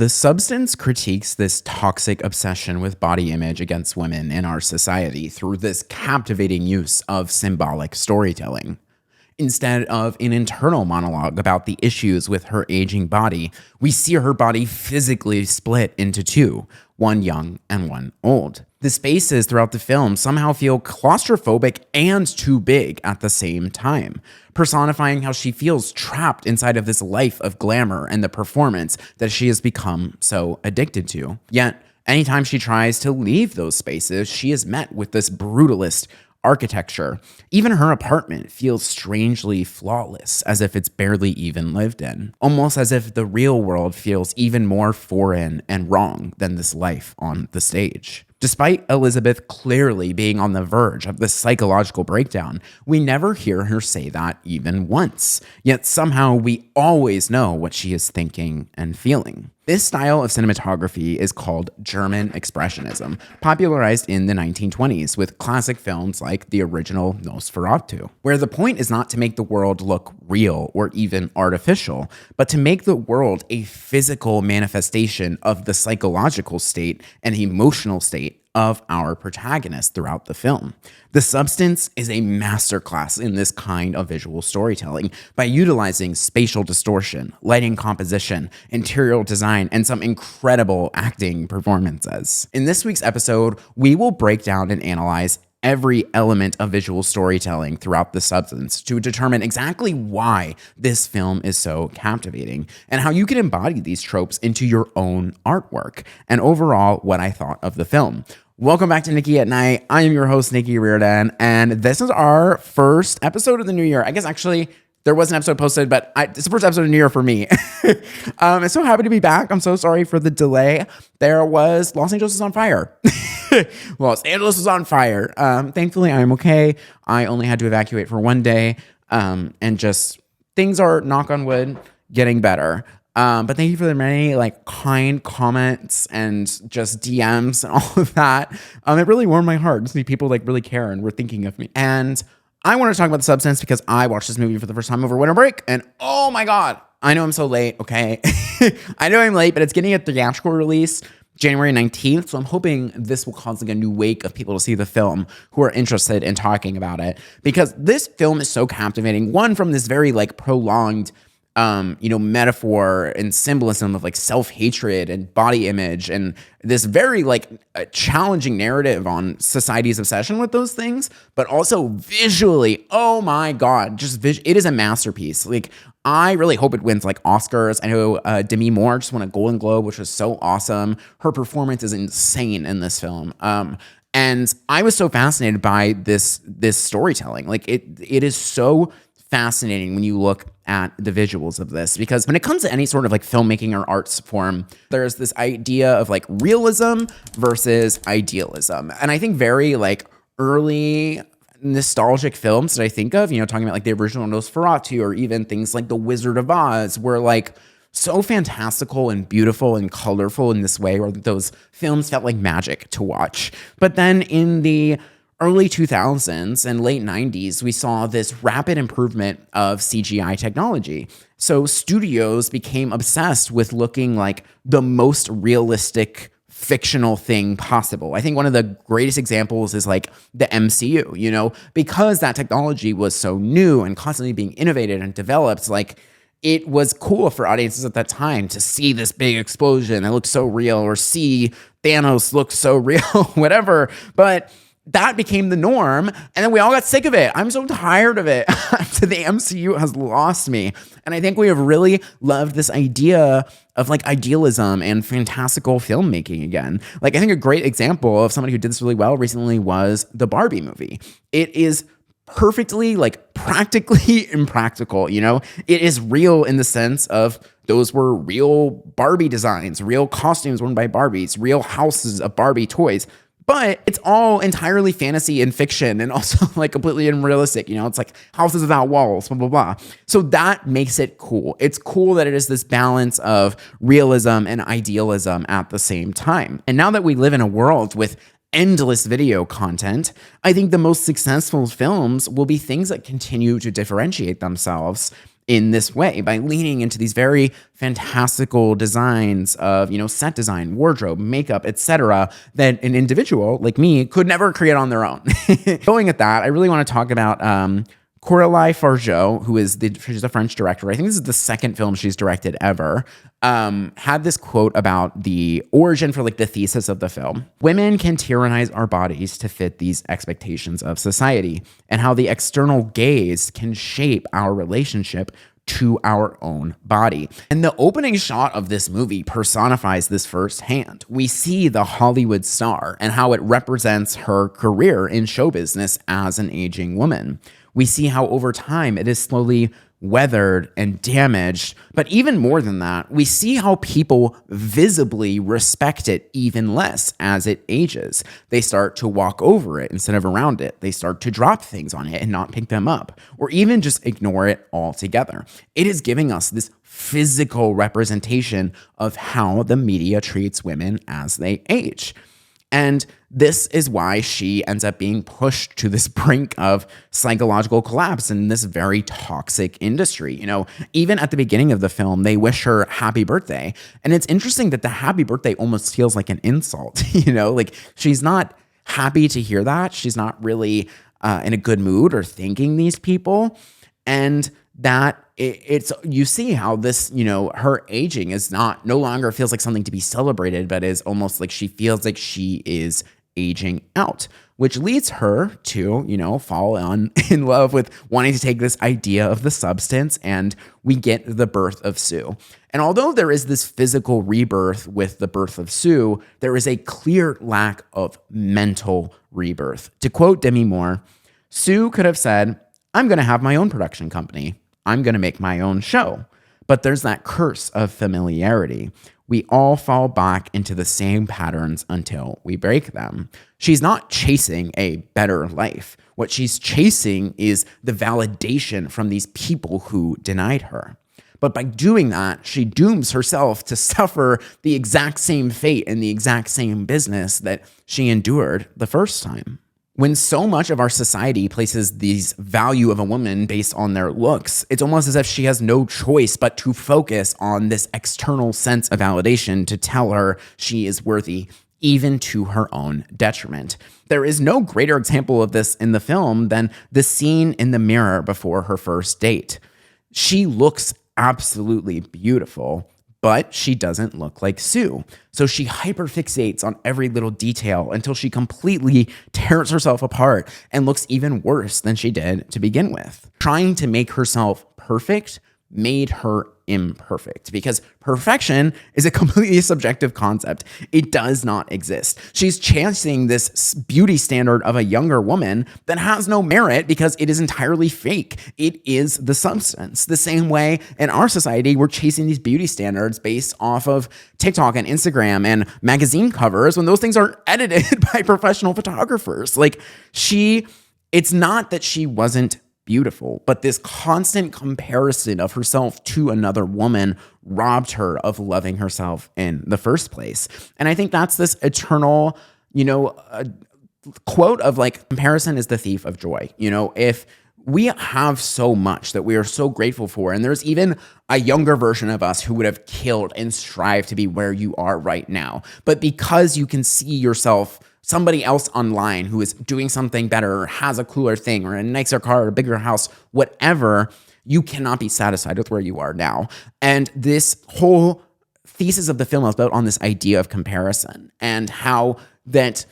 The Substance critiques this toxic obsession with body image against women in our society through this captivating use of symbolic storytelling. Instead of an internal monologue about the issues with her aging body, we see her body physically split into two, one young and one old. The spaces throughout the film somehow feel claustrophobic and too big at the same time, personifying how she feels trapped inside of this life of glamour and the performance that she has become so addicted to. Yet, anytime she tries to leave those spaces, she is met with this brutalist architecture. Even her apartment feels strangely flawless, as if it's barely even lived in. Almost as if the real world feels even more foreign and wrong than this life on the stage. Despite Elizabeth clearly being on the verge of this psychological breakdown, we never hear her say that even once. Yet somehow we always know what she is thinking and feeling. This style of cinematography is called German Expressionism, popularized in the 1920s with classic films like the original Nosferatu, where the point is not to make the world look real or even artificial, but to make the world a physical manifestation of the psychological state and emotional state of our protagonist throughout the film. The Substance is a masterclass in this kind of visual storytelling by utilizing spatial distortion, lighting composition, interior design, and some incredible acting performances. In this week's episode, we will break down and analyze every element of visual storytelling throughout The Substance to determine exactly why this film is so captivating and how you can embody these tropes into your own artwork, and overall what I thought of the film. Welcome back to Nicky at Night. I am your host, Nicky Reardon, and this is our first episode of the new year. I guess actually there was an episode posted, but it's the first episode of the new year for me. I'm so happy to be back. I'm so sorry for the delay. There was Los Angeles is on fire. Los Angeles is on fire. Thankfully, I'm okay. I only had to evacuate for one day, and just things are, knock on wood, getting better. But thank you for the many kind comments and just DMs and all of that. It really warmed my heart to see people really care and were thinking of me. And I want to talk about The Substance because I watched this movie for the first time over winter break, and oh my God, I know I'm so late, okay? I know I'm late, but it's getting a theatrical release January 19th, so I'm hoping this will cause a new wake of people to see the film who are interested in talking about it, because this film is so captivating. One, from this very prolonged metaphor and symbolism of self-hatred and body image, and this very challenging narrative on society's obsession with those things, but also visually, oh my God, it is a masterpiece. I really hope it wins Oscars. I know Demi Moore just won a Golden Globe, which was so awesome. Her performance is insane in this film. And I was so fascinated by this storytelling. It is so fascinating when you look at the visuals of this, because when it comes to any sort of filmmaking or arts form, there's this idea of realism versus idealism. And I think very early nostalgic films that I think of, talking about the original Nosferatu, or even things like The Wizard of Oz, were so fantastical and beautiful and colorful in this way, where those films felt like magic to watch. But then in the early 2000s and late 90s, we saw this rapid improvement of CGI technology. So studios became obsessed with looking like the most realistic fictional thing possible. I think one of the greatest examples is the MCU, because that technology was so new and constantly being innovated and developed, it was cool for audiences at that time to see this big explosion that looked so real, or see Thanos look so real, whatever. But that became the norm, and then we all got sick of it. I'm so tired of it. The MCU has lost me. And I think we have really loved this idea of idealism and fantastical filmmaking again. I think a great example of somebody who did this really well recently was the Barbie movie. It is perfectly practically impractical, It is real in the sense of those were real Barbie designs, real costumes worn by Barbies, real houses of Barbie toys. But it's all entirely fantasy and fiction, and also completely unrealistic. It's houses without walls, blah, blah, blah. So that makes it cool. It's cool that it is this balance of realism and idealism at the same time. And now that we live in a world with endless video content, I think the most successful films will be things that continue to differentiate themselves in this way by leaning into these very fantastical designs of, set design, wardrobe, makeup, etc., that an individual like me could never create on their own. Going at that, I really want to talk about Coralie Fargeau, she's a French director. I think this is the second film she's directed ever. Had this quote about the origin for the thesis of the film. Women can tyrannize our bodies to fit these expectations of society, and how the external gaze can shape our relationship to our own body. And the opening shot of this movie personifies this firsthand. We see the Hollywood star and how it represents her career in show business as an aging woman. We see how over time it is slowly weathered and damaged. But even more than that, we see how people visibly respect it even less as it ages. They start to walk over it instead of around it. They start to drop things on it and not pick them up, or even just ignore it altogether. It is giving us this physical representation of how the media treats women as they age. And this is why she ends up being pushed to this brink of psychological collapse in this very toxic industry. Even at the beginning of the film, they wish her happy birthday. And it's interesting that the happy birthday almost feels like an insult. She's not happy to hear that. She's not really in a good mood or thanking these people. And that you see how this, her aging is no longer feels like something to be celebrated, but is almost like she feels like she is aging out, which leads her to, fall in love with wanting to take this idea of the substance, and we get the birth of Sue. And although there is this physical rebirth with the birth of Sue, there is a clear lack of mental rebirth. To quote Demi Moore, Sue could have said, "I'm going to have my own production company. I'm going to make my own show." But there's that curse of familiarity. We all fall back into the same patterns until we break them. She's not chasing a better life. What she's chasing is the validation from these people who denied her. But by doing that, she dooms herself to suffer the exact same fate in the exact same business that she endured the first time. When so much of our society places these value of a woman based on their looks, it's almost as if she has no choice but to focus on this external sense of validation to tell her she is worthy, even to her own detriment. There is no greater example of this in the film than the scene in the mirror before her first date. She looks absolutely beautiful, but she doesn't look like Sue. So she hyperfixates on every little detail until she completely tears herself apart and looks even worse than she did to begin with. Trying to make herself perfect made her imperfect, because perfection is a completely subjective concept. It does not exist. She's chasing this beauty standard of a younger woman that has no merit because it is entirely fake. It is the substance. The same way in our society, we're chasing these beauty standards based off of TikTok and Instagram and magazine covers when those things are edited by professional photographers. It's not that she wasn't beautiful, but this constant comparison of herself to another woman robbed her of loving herself in the first place. And I think that's this eternal, quote of comparison is the thief of joy. If we have so much that we are so grateful for, and there's even a younger version of us who would have killed and strived to be where you are right now, but because you can see yourself somebody else online who is doing something better or has a cooler thing or a nicer car or a bigger house, whatever, you cannot be satisfied with where you are now. And this whole thesis of the film is built on this idea of comparison and how that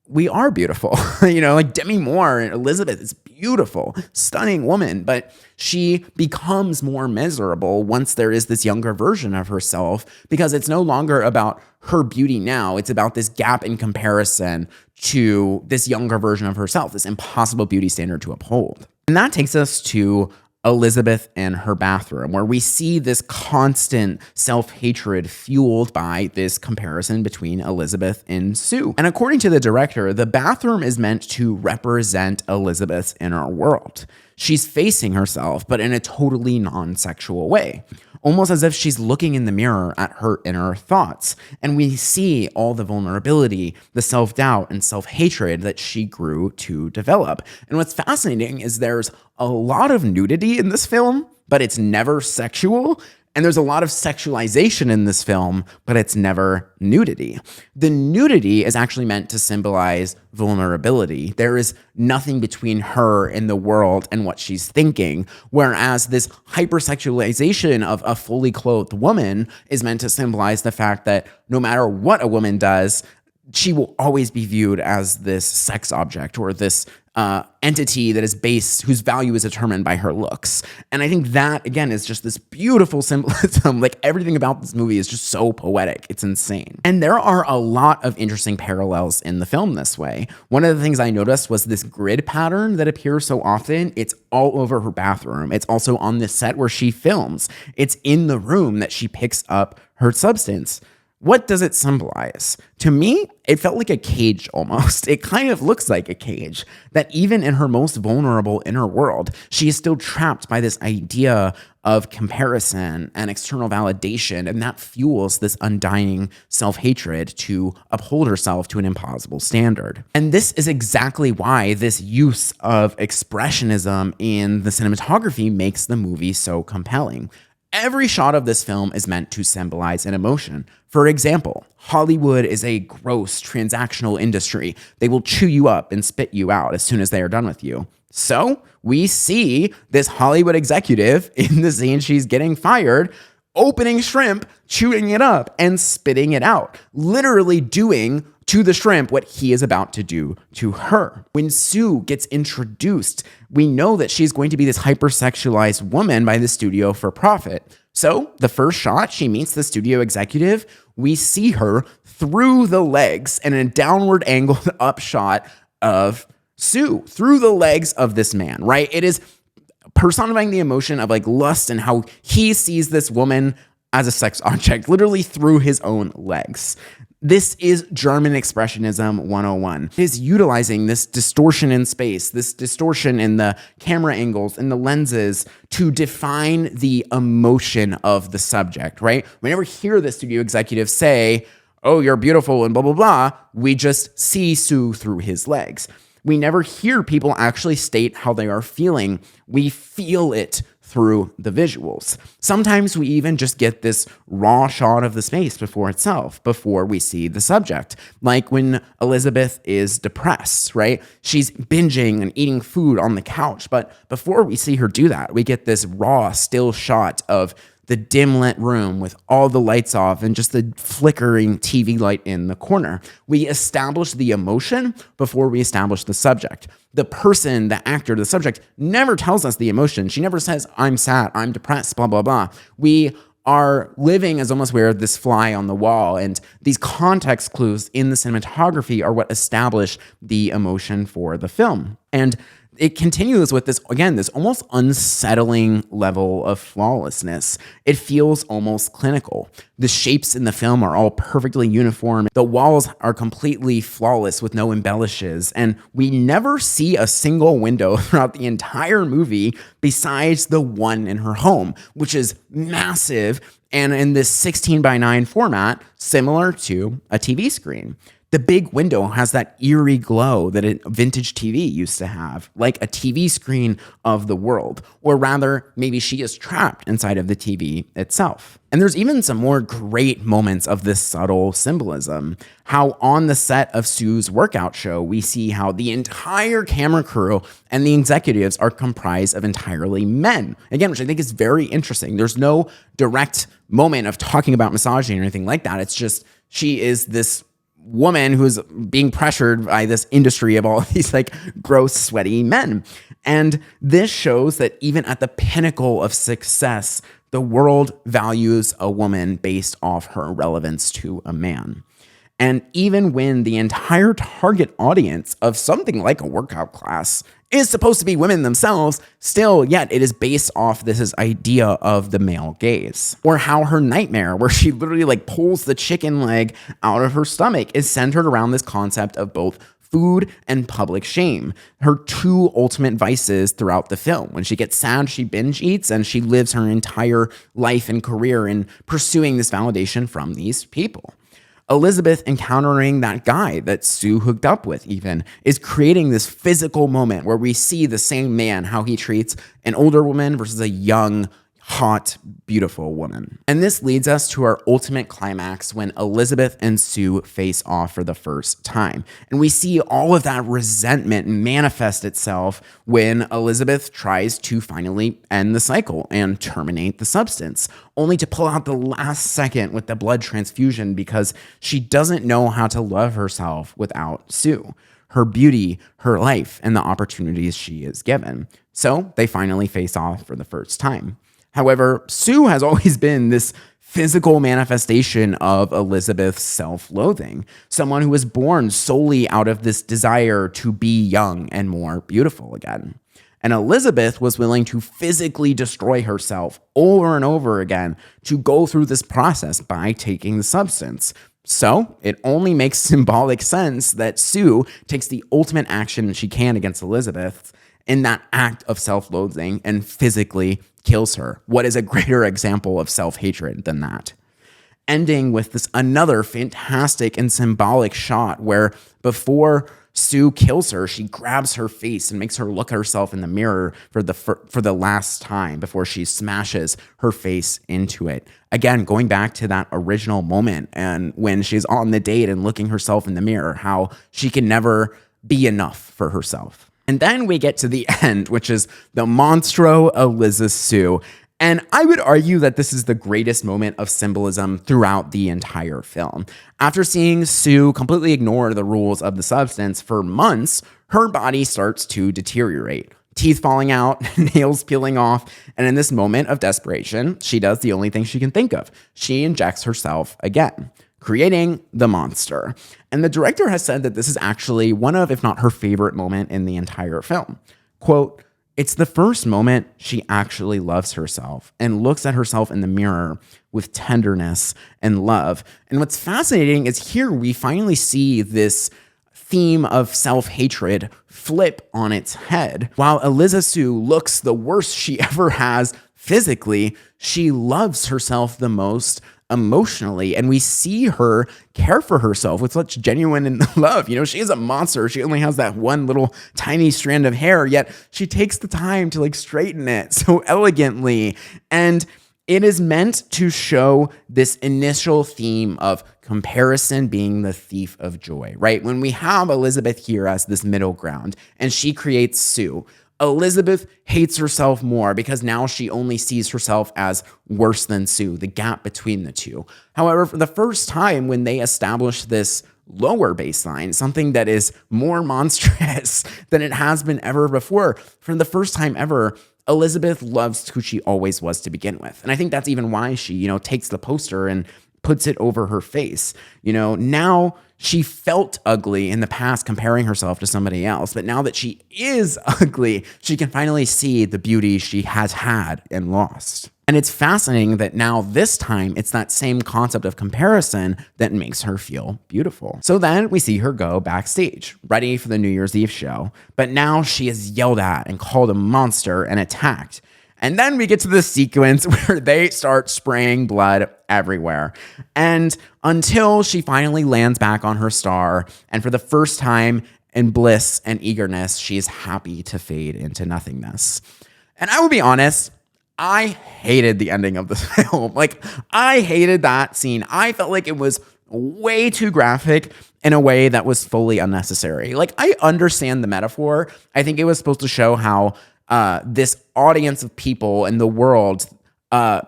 we are beautiful. Demi Moore and Elizabeth is beautiful, stunning woman, but she becomes more miserable once there is this younger version of herself, because it's no longer about her beauty now. It's about this gap in comparison to this younger version of herself, this impossible beauty standard to uphold. And that takes us to Elizabeth in her bathroom, where we see this constant self-hatred fueled by this comparison between Elizabeth and Sue. And according to the director, the bathroom is meant to represent Elizabeth's inner world. She's facing herself, but in a totally non-sexual way, almost as if she's looking in the mirror at her inner thoughts. And we see all the vulnerability, the self-doubt, and self-hatred that she grew to develop. And what's fascinating is there's a lot of nudity in this film, but it's never sexual. And there's a lot of sexualization in this film, but it's never nudity. The nudity is actually meant to symbolize vulnerability. There is nothing between her and the world and what she's thinking, whereas this hypersexualization of a fully clothed woman is meant to symbolize the fact that no matter what a woman does, she will always be viewed as this sex object or this entity that is based, whose value is determined by her looks. And I think that, again, is just this beautiful symbolism. Like, everything about this movie is just so poetic. It's insane. And there are a lot of interesting parallels in the film this way. One of the things I noticed was this grid pattern that appears so often. It's all over her bathroom. It's also on the set where she films. It's in the room that she picks up her substance. What does it symbolize? To me, it felt like a cage almost. It kind of looks like a cage, that even in her most vulnerable inner world, she is still trapped by this idea of comparison and external validation, and that fuels this undying self-hatred to uphold herself to an impossible standard. And this is exactly why this use of expressionism in the cinematography makes the movie so compelling. Every shot of this film is meant to symbolize an emotion. For example, Hollywood is a gross transactional industry. They will chew you up and spit you out as soon as they are done with you. So we see this Hollywood executive in the scene she's getting fired, opening shrimp, chewing it up, and spitting it out, literally doing to the shrimp what he is about to do to her. When Sue gets introduced, we know that she's going to be this hypersexualized woman by the studio for profit. So the first shot, she meets the studio executive. We see her through the legs and a downward angled up shot of Sue through the legs of this man, right? It is personifying the emotion of like lust and how he sees this woman as a sex object, literally through his own legs. This is German Expressionism 101. It is utilizing this distortion in space, this distortion in the camera angles and the lenses to define the emotion of the subject, right? We never hear the studio executive say, "Oh, you're beautiful," and blah, blah, blah. We just see Sue through his legs. We never hear people actually state how they are feeling. We feel it through the visuals. Sometimes we even just get this raw shot of the space before itself, before we see the subject. Like when Elizabeth is depressed, right? She's binging and eating food on the couch, but before we see her do that, we get this raw, still shot of the dim lit room with all the lights off and just the flickering TV light in the corner. We establish the emotion before we establish the subject. The person, the actor, the subject never tells us the emotion. She never says, "I'm sad, I'm depressed, blah, blah, blah." We are living as almost we're this fly on the wall, and these context clues in the cinematography are what establish the emotion for the film. And it continues with this, again, this almost unsettling level of flawlessness. It feels almost clinical. The shapes in the film are all perfectly uniform. The walls are completely flawless with no embellishes. And we never see a single window throughout the entire movie besides the one in her home, which is massive and in this 16:9 format, similar to a TV screen. The big window has that eerie glow that a vintage TV used to have, like a TV screen of the world. Or rather, maybe she is trapped inside of the TV itself. And there's even some more great moments of this subtle symbolism. How on the set of Sue's workout show, we see how the entire camera crew and the executives are comprised of entirely men. Again, which I think is very interesting. There's no direct moment of talking about misogyny or anything like that. It's just she is this woman who's being pressured by this industry of all of these like gross, sweaty men. And this shows that even at the pinnacle of success, the world values a woman based off her relevance to a man. And even when the entire target audience of something like a workout class is supposed to be women themselves, still, yet it is based off this idea of the male gaze. Or how her nightmare, where she literally like pulls the chicken leg out of her stomach, is centered around this concept of both food and public shame, her two ultimate vices throughout the film. When she gets sad, she binge eats, and she lives her entire life and career in pursuing this validation from these people. Elizabeth encountering that guy that Sue hooked up with even is creating this physical moment where we see the same man, how he treats an older woman versus a young, hot, beautiful woman. And this leads us to our ultimate climax when Elizabeth and Sue face off for the first time. And we see all of that resentment manifest itself when Elizabeth tries to finally end the cycle and terminate the substance, only to pull out the last second with the blood transfusion because she doesn't know how to love herself without Sue, her beauty, her life, and the opportunities she is given. So they finally face off for the first time. However, Sue has always been this physical manifestation of Elizabeth's self-loathing, someone who was born solely out of this desire to be young and more beautiful again. And Elizabeth was willing to physically destroy herself over and over again to go through this process by taking the substance. So it only makes symbolic sense that Sue takes the ultimate action she can against Elizabeth in that act of self-loathing and physically kills her. What is a greater example of self-hatred than that? Ending with this another fantastic and symbolic shot where before Sue kills her, she grabs her face and makes her look at herself in the mirror for the last time before she smashes her face into it. Again, going back to that original moment and when she's on the date and looking herself in the mirror, how she can never be enough for herself. And then we get to the end, which is the Monstro Eliza Sue. And I would argue that this is the greatest moment of symbolism throughout the entire film. After seeing Sue completely ignore the rules of the substance for months, her body starts to deteriorate. Teeth falling out, nails peeling off, and in this moment of desperation, she does the only thing she can think of. She injects herself again, creating the monster. And the director has said that this is actually one of, if not her favorite moment in the entire film. Quote, "It's the first moment she actually loves herself and looks at herself in the mirror with tenderness and love." And what's fascinating is here we finally see this theme of self-hatred flip on its head. While Eliza Sue looks the worst she ever has physically, she loves herself the most emotionally, and we see her care for herself with such genuine love. You know, she is a monster. She only has that one little tiny strand of hair, yet she takes the time to straighten it so elegantly. And it is meant to show this initial theme of comparison being the thief of joy, right? When we have Elizabeth here as this middle ground and she creates Sue, Elizabeth hates herself more because now she only sees herself as worse than Sue, the gap between the two. However, for the first time when they establish this lower baseline, something that is more monstrous than it has been ever before, for the first time ever, Elizabeth loves who she always was to begin with. And I think that's even why she, takes the poster and puts it over her face. Now she felt ugly in the past comparing herself to somebody else, but now that she is ugly, she can finally see the beauty she has had and lost. And it's fascinating that now this time it's that same concept of comparison that makes her feel beautiful. So then we see her go backstage, ready for the New Year's Eve show, but now she is yelled at and called a monster and attacked. And then we get to the sequence where they start spraying blood everywhere. And until she finally lands back on her star, and for the first time in bliss and eagerness, she is happy to fade into nothingness. And I will be honest, I hated the ending of this film. I hated that scene. I felt like it was way too graphic in a way that was fully unnecessary. I understand the metaphor. I think it was supposed to show how this audience of people in the world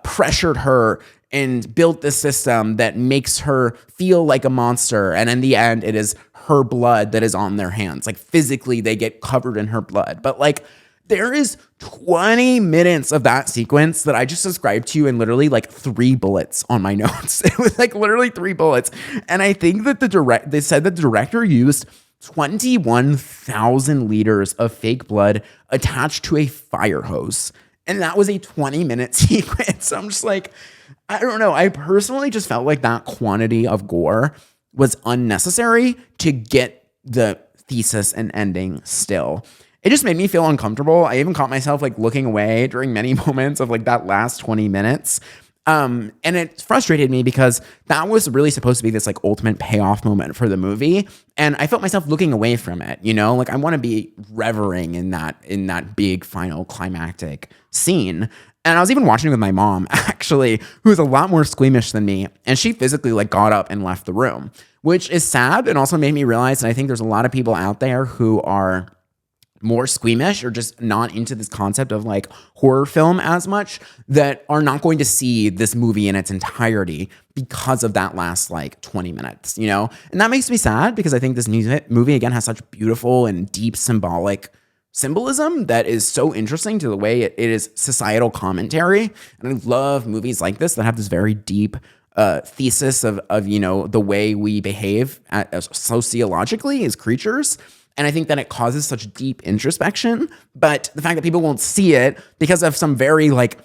pressured her and built this system that makes her feel like a monster. And in the end, it is her blood that is on their hands. Physically, they get covered in her blood. But there is 20 minutes of that sequence that I just described to you in literally 3 bullets on my notes. It was literally 3 bullets. And I think that they said that the director used 21,000 liters of fake blood attached to a fire hose. And that was a 20-minute sequence. I'm just I don't know. I personally just felt like that quantity of gore was unnecessary to get the thesis and ending still. It just made me feel uncomfortable. I even caught myself looking away during many moments of that last 20 minutes. And it frustrated me because that was really supposed to be this like ultimate payoff moment for the movie. And I felt myself looking away from it, you know, like I want to be revering in that big final climactic scene. And I was even watching it with my mom, actually, who is a lot more squeamish than me. And she physically like got up and left the room, which is sad and also made me realize that I think there's a lot of people out there who are more squeamish or just not into this concept of like horror film as much, that are not going to see this movie in its entirety because of that last like 20 minutes, you know? And that makes me sad because I think this movie again has such beautiful and deep symbolic symbolism that is so interesting to the way it is societal commentary. And I love movies like this that have this very deep thesis of, you know, the way we behave sociologically as creatures. And I think that it causes such deep introspection, but the fact that people won't see it because of some very like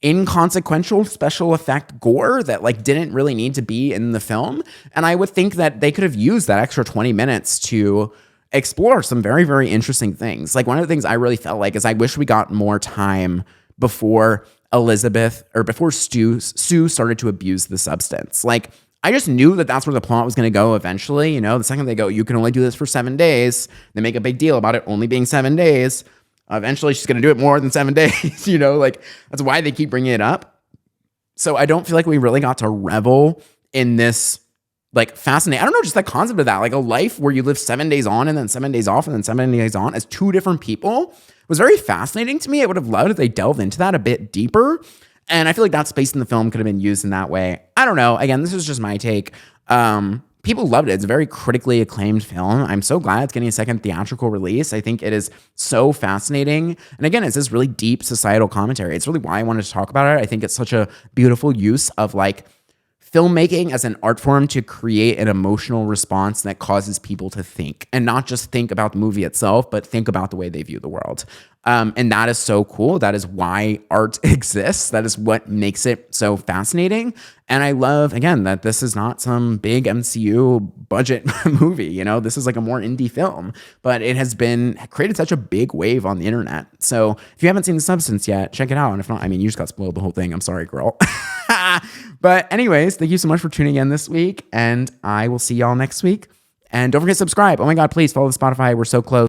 inconsequential special effect gore that like didn't really need to be in the film. And I would think that they could have used that extra 20 minutes to explore some very, very interesting things. Like one of the things I really felt like is I wish we got more time before Sue started to abuse the substance. Like I just knew that that's where the plot was going to go eventually. You know, the second they go, you can only do this for 7 days. They make a big deal about it only being 7 days. Eventually, she's going to do it more than 7 days. You know, like that's why they keep bringing it up. So I don't feel like we really got to revel in this like fascinating. I don't know, just that concept of that, like a life where you live 7 days on and then 7 days off and then 7 days on as two different people was very fascinating to me. I would have loved if they delved into that a bit deeper. And I feel like that space in the film could have been used in that way. I don't know. Again, this is just my take. People loved it. It's a very critically acclaimed film. I'm so glad it's getting a second theatrical release. I think it is so fascinating. And again, it's this really deep societal commentary. It's really why I wanted to talk about it. I think it's such a beautiful use of like filmmaking as an art form to create an emotional response that causes people to think and not just think about the movie itself, but think about the way they view the world. And that is so cool. That is why art exists. That is what makes it so fascinating. And I love, again, that this is not some big MCU budget movie. You know, this is like a more indie film, but it has been created such a big wave on the internet. So if you haven't seen The Substance yet, check it out. And if not, I mean, you just got spoiled the whole thing. I'm sorry, girl. But anyways, thank you so much for tuning in this week. And I will see y'all next week. And don't forget to subscribe. Oh my God, please follow the Spotify. We're so close.